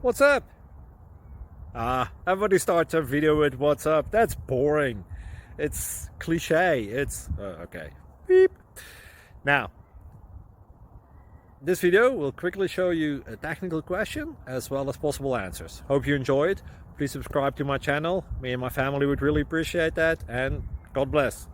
What's up? Everybody starts a video with what's up. That's boring. It's cliche. It's okay. Beep. Now, this video will quickly show you a technical question as well as possible answers. Hope you enjoy it. Please subscribe to my channel. Me and my family would really appreciate that, and God bless.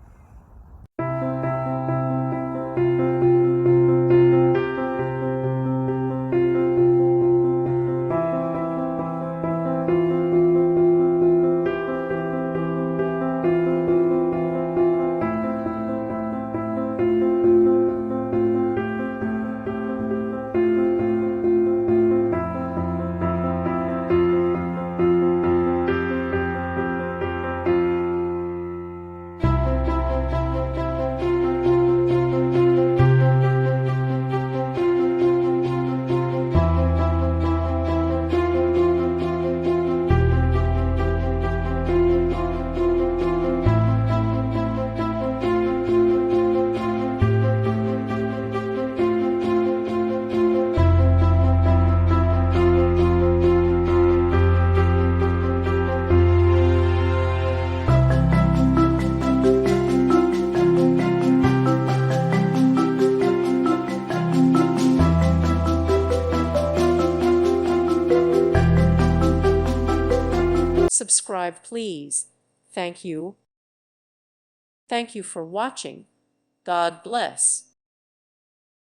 Subscribe, please. Thank you. Thank you for watching. God bless.